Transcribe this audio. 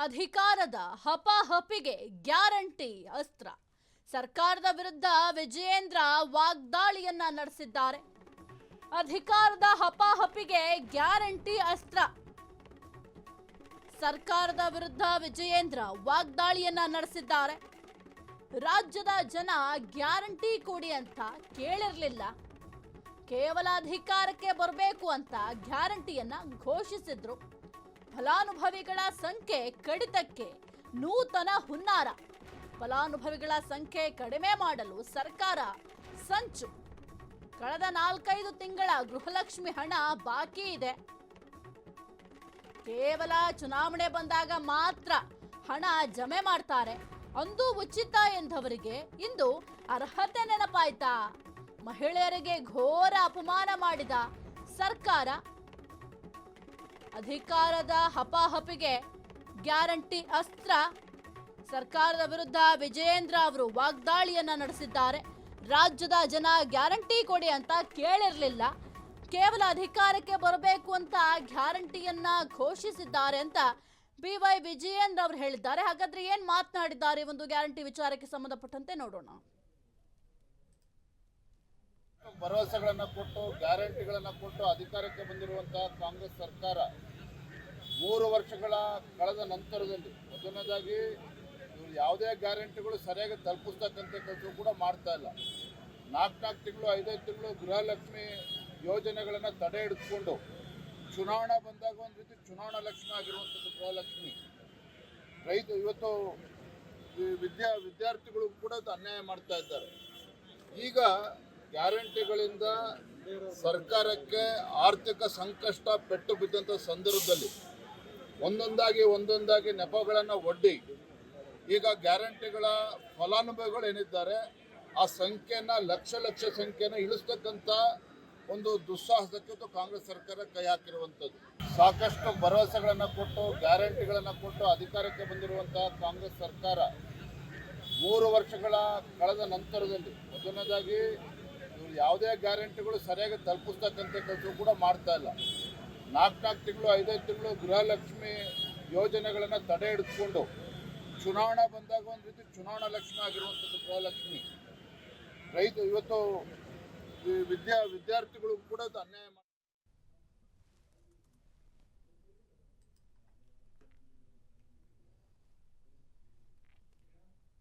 ಅಧಿಕಾರದ ಹಪಾಹಪಿಗೆ ಗ್ಯಾರಂಟಿ ಅಸ್ತ್ರ. ಸರ್ಕಾರದ ವಿರುದ್ಧ ವಿಜಯೇಂದ್ರ ವಾಗ್ದಾಳಿಯನ್ನ ನಡೆಸಿದ್ದಾರೆ. ಅಧಿಕಾರದ ಹಪಾಹಪಿಗೆ ಗ್ಯಾರಂಟಿ ಅಸ್ತ್ರ. ಸರ್ಕಾರದ ವಿರುದ್ಧ ವಿಜಯೇಂದ್ರ ವಾಗ್ದಾಳಿಯನ್ನ ನಡೆಸಿದ್ದಾರೆ. ರಾಜ್ಯದ ಜನ ಗ್ಯಾರಂಟಿ ಕೊಡಿ ಅಂತ ಕೇಳಿರಲಿಲ್ಲ, ಕೇವಲ ಅಧಿಕಾರಕ್ಕೆ ಬರಬೇಕು ಅಂತ ಗ್ಯಾರಂಟಿಯನ್ನ ಘೋಷಿಸಿದ್ರು. ಫಲಾನುಭವಿಗಳ ಸಂಖ್ಯೆ ಕಡಿತಕ್ಕೆ ನೂತನ ಹುನ್ನಾರ. ಫಲಾನುಭವಿಗಳ ಸಂಖ್ಯೆ ಕಡಿಮೆ ಮಾಡಲು ಸರ್ಕಾರ ಸಂಚು. ಕಳೆದ 4-5 ತಿಂಗಳ ಗೃಹಲಕ್ಷ್ಮಿ ಹಣ ಬಾಕಿ ಇದೆ. ಕೇವಲ ಚುನಾವಣೆ ಬಂದಾಗ ಮಾತ್ರ ಹಣ ಜಮೆ ಮಾಡ್ತಾರೆ. ಅಂದು ಉಚಿತ ಎಂದವರಿಗೆ ಇಂದು ಅರ್ಹತೆ ನೆನಪಾಯ್ತಾ? ಮಹಿಳೆಯರಿಗೆ ಘೋರ ಅಪಮಾನ ಮಾಡಿದ ಸರ್ಕಾರ. ಅಧಿಕಾರದ ಹಪಾಹಪಿಗೆ ಗ್ಯಾರಂಟಿ ಅಸ್ತ್ರ. ಸರ್ಕಾರದ ವಿರುದ್ಧ ವಿಜಯೇಂದ್ರ ಅವರು ವಾಗ್ದಾಳಿಯನ್ನ ನಡೆಸಿದ್ದಾರೆ. ರಾಜ್ಯದ ಜನ ಗ್ಯಾರಂಟಿ ಕೊಡಿ ಅಂತ ಕೇಳಿರಲಿಲ್ಲ, ಕೇವಲ ಅಧಿಕಾರಕ್ಕೆ ಬರಬೇಕು ಅಂತ ಗ್ಯಾರಂಟಿಯನ್ನ ಘೋಷಿಸಿದ್ದಾರೆ ಅಂತ BY ವಿಜಯೇಂದ್ರ ಅವರು ಹೇಳಿದ್ದಾರೆ. ಹಾಗಾದ್ರೆ ಏನ್ ಮಾತನಾಡಿದ್ದಾರೆ ಒಂದು ಗ್ಯಾರಂಟಿ ವಿಚಾರಕ್ಕೆ ಸಂಬಂಧಪಟ್ಟಂತೆ ನೋಡೋಣ. ಭರವಸೆಗಳನ್ನ ಕೊಟ್ಟು ಗ್ಯಾರಂಟಿಗಳನ್ನ ಕೊಟ್ಟು ಅಧಿಕಾರಕ್ಕೆ ಬಂದಿರುವಂತಹ ಕಾಂಗ್ರೆಸ್ ಸರ್ಕಾರ 3 ವರ್ಷಗಳ ಕಳೆದ ನಂತರದಲ್ಲಿ ಮೊದಲನೇದಾಗಿ ಇವರು ಯಾವುದೇ ಗ್ಯಾರಂಟಿಗಳು ಸರಿಯಾಗಿ ತಲುಪಿಸ್ತಕ್ಕಂಥ ಕೆಲಸ ಕೂಡ ಮಾಡ್ತಾ ಇಲ್ಲ. 4 ತಿಂಗಳು 5 ತಿಂಗಳು ಗೃಹಲಕ್ಷ್ಮಿ ಯೋಜನೆಗಳನ್ನು ತಡೆ ಹಿಡಿದುಕೊಂಡು ಚುನಾವಣಾ ಬಂದಾಗ ಒಂದು ರೀತಿ ಚುನಾವಣಾ ಲಕ್ಷ್ಮಿ ಆಗಿರುವಂಥದ್ದು ಗೃಹಲಕ್ಷ್ಮಿ. ಇವತ್ತು ವಿದ್ಯಾರ್ಥಿಗಳು ಕೂಡ ಅನ್ಯಾಯ ಮಾಡ್ತಾ ಇದ್ದಾರೆ. ಈಗ ಗ್ಯಾರಂಟಿಗಳಿಂದ ಸರ್ಕಾರಕ್ಕೆ ಆರ್ಥಿಕ ಸಂಕಷ್ಟ ಪೆಟ್ಟು ಬಿದ್ದಂಥ ಸಂದರ್ಭದಲ್ಲಿ ಒಂದೊಂದಾಗಿ ನೆಪಗಳನ್ನು ಒಡ್ಡಿ ಈಗ ಗ್ಯಾರಂಟಿಗಳ ಫಲಾನುಭವಿಗಳು ಏನಿದ್ದಾರೆ ಆ ಸಂಖ್ಯೆಯನ್ನು ಲಕ್ಷ ಸಂಖ್ಯೆಯನ್ನು ಇಳಿಸ್ತಕ್ಕಂಥ ಒಂದು ದುಸ್ಸಾಹಸಕ್ಕೆ ಕಾಂಗ್ರೆಸ್ ಸರ್ಕಾರ ಕೈ ಹಾಕಿರುವಂಥದ್ದು. ಸಾಕಷ್ಟು ಭರವಸೆಗಳನ್ನು ಕೊಟ್ಟು ಗ್ಯಾರಂಟಿಗಳನ್ನು ಕೊಟ್ಟು ಅಧಿಕಾರಕ್ಕೆ ಬಂದಿರುವಂತಹ ಕಾಂಗ್ರೆಸ್ ಸರ್ಕಾರ 3 ವರ್ಷಗಳ ಕಳೆದ ನಂತರದಲ್ಲಿ ಮೊದಲನೇದಾಗಿ ಇವರು ಯಾವುದೇ ಗ್ಯಾರಂಟಿಗಳು ಸರಿಯಾಗಿ ತಲುಪಿಸ್ತಕ್ಕಂಥ ಕೆಲಸ ಕೂಡ ಮಾಡ್ತಾ ಇಲ್ಲ. 4 ತಿಂಗಳು 5 ತಿಂಗಳು ಗೃಹಲಕ್ಷ್ಮಿ ಯೋಜನೆಗಳನ್ನು ತಡೆ ಹಿಡಿದುಕೊಂಡು ಚುನಾವಣಾ ಬಂದಾಗ ಒಂದು ರೀತಿ ಚುನಾವಣಾ ಲಕ್ಷ್ಮಿ ಆಗಿರುವಂಥದ್ದು ಗೃಹಲಕ್ಷ್ಮಿ. ಇವತ್ತು ವಿದ್ಯಾರ್ಥಿಗಳು ಕೂಡ ಅನ್ಯಾಯ